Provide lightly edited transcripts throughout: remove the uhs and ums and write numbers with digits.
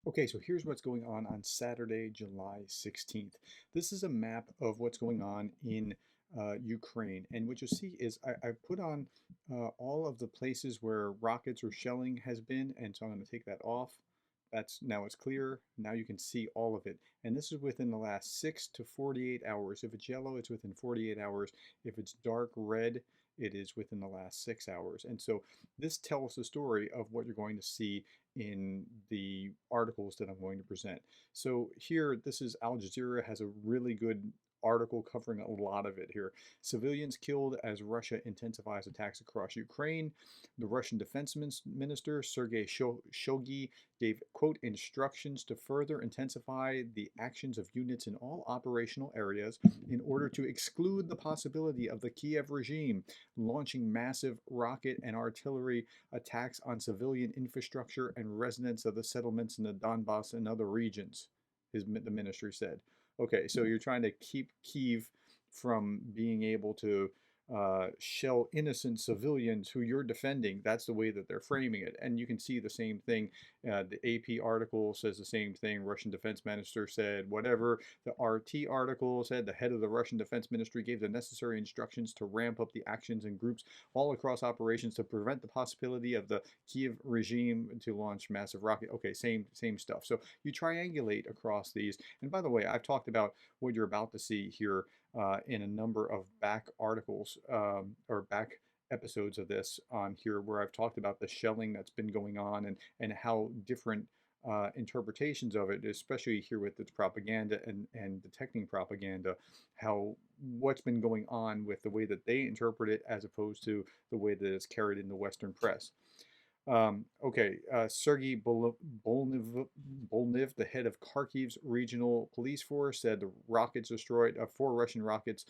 Okay, so here's what's going on Saturday, July 16th. This is a map of what's going on in Ukraine. And what you'll see is I've put on all of the places where rockets or shelling has been. And so I'm going to take that off. That's now it's clear. Now you can see all of it. And this is within the last 6 to 48 hours. If it's yellow, it's within 48 hours. If it's dark red, it is within the last 6 hours. And so this tells the story of what you're going to see in the articles that I'm going to present. So here, this is Al Jazeera has a really good article covering a lot of it here. Civilians killed as Russia intensifies attacks across Ukraine. The Russian defense minister, Sergei Shoigu, gave, quote, instructions to further intensify the actions of units in all operational areas in order to exclude the possibility of the Kiev regime launching massive rocket and artillery attacks on civilian infrastructure and residents of the settlements in the Donbass and other regions, the ministry said. Okay, so you're trying to keep Kiev from being able to shell innocent civilians who you're defending. That's the way that they're framing it. And you can see the same thing. The AP article says the same thing. Russian defense minister said whatever. The RT article said the head of the Russian defense ministry gave the necessary instructions to ramp up the actions in groups all across operations to prevent the possibility of the Kiev regime to launch massive rocket. Okay, same stuff. So you triangulate across these. And by the way, I've talked about what you're about to see here in a number of back articles or back episodes of this on here where I've talked about the shelling that's been going on and how different interpretations of it, especially here with its propaganda and detecting propaganda, how what's been going on with the way that they interpret it as opposed to the way that it's carried in the Western press. Sergei Bolniv, the head of Kharkiv's regional police force, said the rockets destroyed, 4 Russian rockets,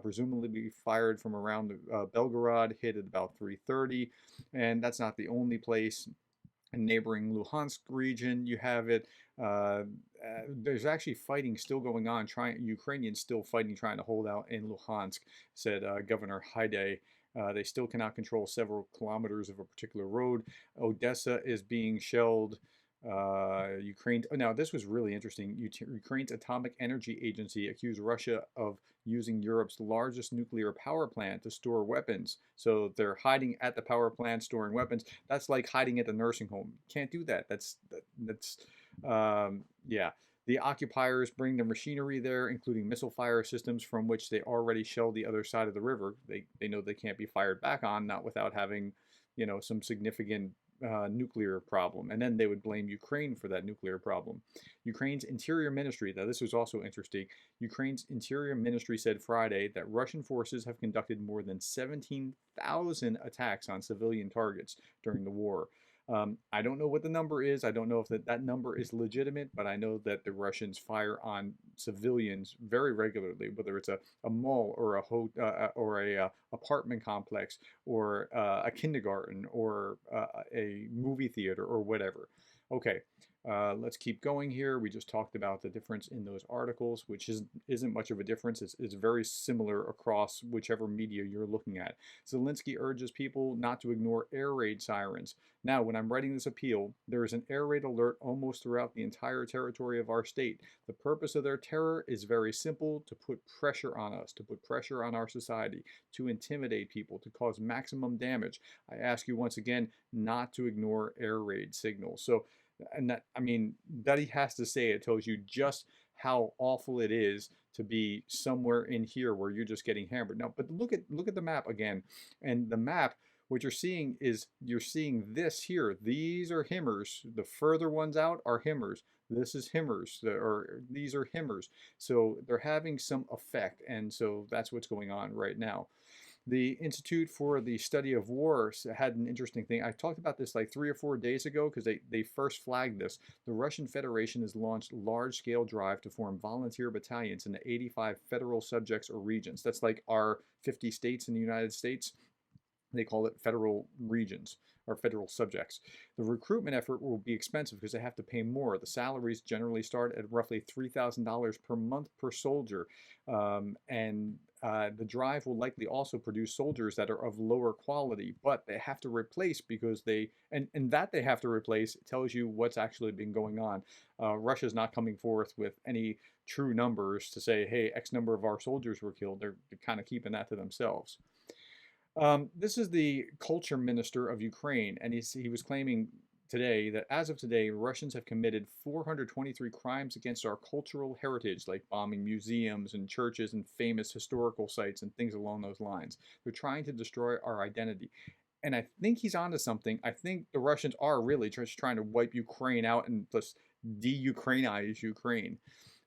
presumably fired from around Belgorod, hit at about 3:30, and that's not the only place. In neighboring Luhansk region, you have it. There's actually fighting still going on. Ukrainians still fighting, trying to hold out in Luhansk, said Governor Haidai. They still cannot control several kilometers of a particular road. Odessa is being shelled. Ukraine. Oh, now, this was really interesting. Ukraine's Atomic Energy Agency accused Russia of using Europe's largest nuclear power plant to store weapons. So they're hiding at the power plant, storing weapons. That's like hiding at the nursing home. Can't do that. Yeah. The occupiers bring the machinery there, including missile fire systems from which they already shelled the other side of the river. They know they can't be fired back on, not without having, some significant nuclear problem. And then they would blame Ukraine for that nuclear problem. Ukraine's Interior Ministry, now this was also interesting, Ukraine's Interior Ministry said Friday that Russian forces have conducted more than 17,000 attacks on civilian targets during the war. I don't know what the number is. I don't know if that number is legitimate, but I know that the Russians fire on civilians very regularly, whether it's a mall or a apartment complex or a kindergarten or a movie theater or whatever. Okay, let's keep going here. We just talked about the difference in those articles, which isn't much of a difference. It's very similar across whichever media you're looking at. Zielinski urges people not to ignore air raid sirens. Now, when I'm writing this appeal, there is an air raid alert almost throughout the entire territory of our state. The purpose of their terror is very simple: to put pressure on us, to put pressure on our society, to intimidate people, to cause maximum damage. I ask you once again not to ignore air raid signals. So, and that, I mean, that he has to say it tells you just how awful it is to be somewhere in here where you're just getting hammered. Now, but look at the map again, and the map. What you're seeing this here. These are Himmers. The further ones out are Himmers. This is Himmers, or these are Himmers. So they're having some effect, and so that's what's going on right now. The Institute for the Study of War had an interesting thing. I talked about this like 3 or 4 days ago because they first flagged this. The Russian Federation has launched large-scale drive to form volunteer battalions in the 85 federal subjects or regions. That's like our 50 states in the United States. They call it federal regions or federal subjects. The recruitment effort will be expensive because they have to pay more. The salaries generally start at roughly $3,000 per month per soldier. And the drive will likely also produce soldiers that are of lower quality, but they have to replace because and that they have to replace tells you what's actually been going on. Russia's not coming forth with any true numbers to say, hey, X number of our soldiers were killed. They're kind of keeping that to themselves. This is the culture minister of Ukraine, and he was claiming today that as of today, Russians have committed 423 crimes against our cultural heritage, like bombing museums and churches and famous historical sites and things along those lines. They're trying to destroy our identity. And I think he's onto something. I think the Russians are really just trying to wipe Ukraine out and just de-Ukrainize Ukraine.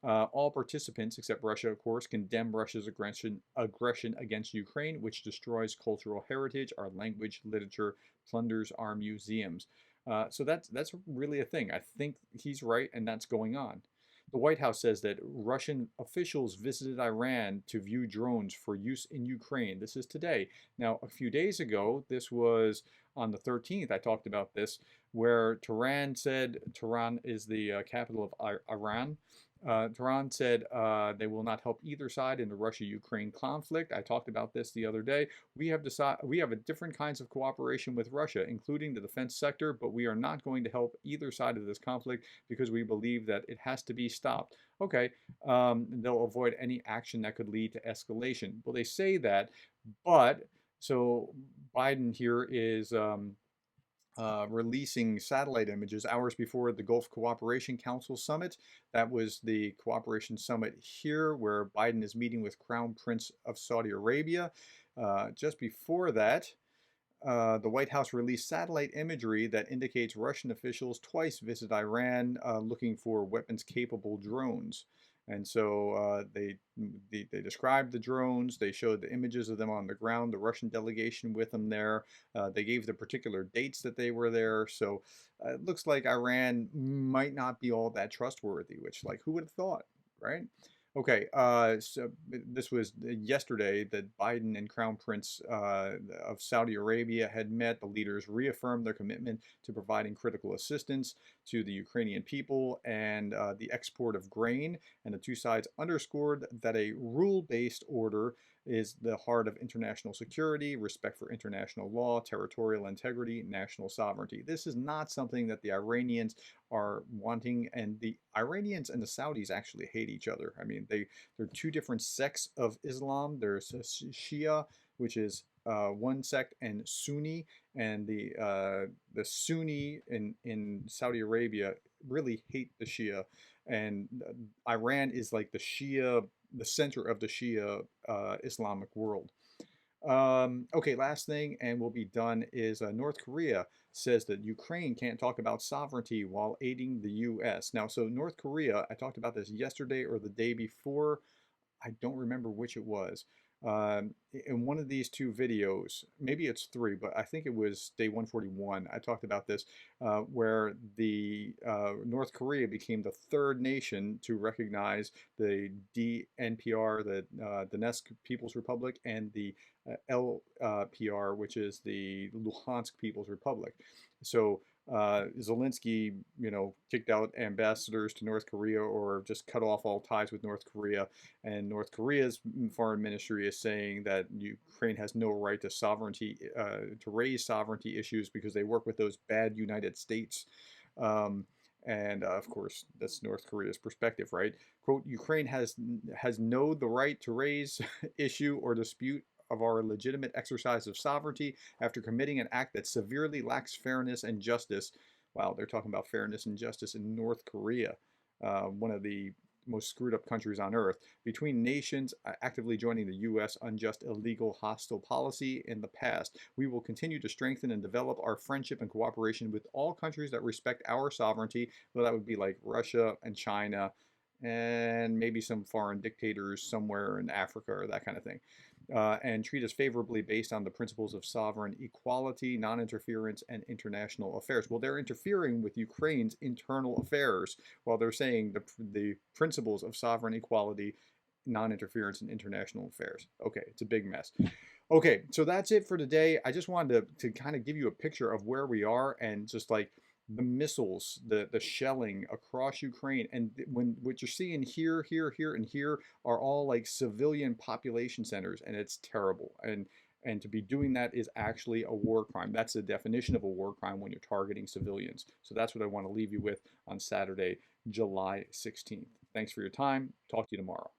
All participants, except Russia, of course, condemn Russia's aggression against Ukraine, which destroys cultural heritage, our language, literature, plunders our museums. So that's really a thing. I think he's right, and that's going on. The White House says that Russian officials visited Iran to view drones for use in Ukraine. This is today. Now, a few days ago, this was on the 13th, I talked about this, where Tehran is the capital of Iran. Tehran said they will not help either side in the Russia-Ukraine conflict. I talked about this the other day. We have a different kinds of cooperation with Russia, including the defense sector, but we are not going to help either side of this conflict because we believe that it has to be stopped. Okay, they'll avoid any action that could lead to escalation. Well, they say that, but so Biden here is releasing satellite images hours before the Gulf Cooperation Council summit. That was the cooperation summit here where Biden is meeting with Crown Prince of Saudi Arabia. Just before that, the White House released satellite imagery that indicates Russian officials twice visit Iran looking for weapons-capable drones. And so they described the drones. They showed the images of them on the ground, the Russian delegation with them there. They gave the particular dates that they were there. So it looks like Iran might not be all that trustworthy, which, like, who would have thought, right? Okay, so this was yesterday that Biden and Crown Prince of Saudi Arabia had met. The leaders reaffirmed their commitment to providing critical assistance to the Ukrainian people and the export of grain. And the two sides underscored that a rule-based order is the heart of international security, respect for international law, territorial integrity, national sovereignty. This is not something that the Iranians are wanting, and the Iranians and the Saudis actually hate each other. I mean, they're two different sects of Islam. There's Shia, which is one sect, and Sunni, and the Sunni in Saudi Arabia really hate the Shia, and Iran is like the Shia, the center of the Shia Islamic world. Okay, last thing, and we'll be done, is North Korea says that Ukraine can't talk about sovereignty while aiding the U.S. Now, so North Korea, I talked about this yesterday or the day before. I don't remember which it was. In one of these two videos, maybe it's three, but I think it was day 141, I talked about this, where the North Korea became the third nation to recognize the DNPR, the Donetsk People's Republic, and the LPR, which is the Luhansk People's Republic. So Zielinski, kicked out ambassadors to North Korea or just cut off all ties with North Korea. And North Korea's foreign ministry is saying that Ukraine has no right to sovereignty, to raise sovereignty issues because they work with those bad United States. And of course, that's North Korea's perspective, right? Quote, Ukraine has no the right to raise issue or dispute of our legitimate exercise of sovereignty after committing an act that severely lacks fairness and justice. Wow, they're talking about fairness and justice in North Korea, one of the most screwed up countries on earth. Between nations actively joining the U.S. unjust, illegal, hostile policy in the past, we will continue to strengthen and develop our friendship and cooperation with all countries that respect our sovereignty. Well, that would be like Russia and China and maybe some foreign dictators somewhere in Africa or that kind of thing. And treat us favorably based on the principles of sovereign equality, non-interference, and international affairs. Well, they're interfering with Ukraine's internal affairs while they're saying the principles of sovereign equality, non-interference, and international affairs. Okay, it's a big mess. Okay, so that's it for today. I just wanted to kind of give you a picture of where we are and just like the missiles, the shelling across Ukraine, and when what you're seeing here, here, and here are all like civilian population centers, and it's terrible. And to be doing that is actually a war crime. That's the definition of a war crime when you're targeting civilians. So that's what I want to leave you with on Saturday, July 16th. Thanks for your time. Talk to you tomorrow.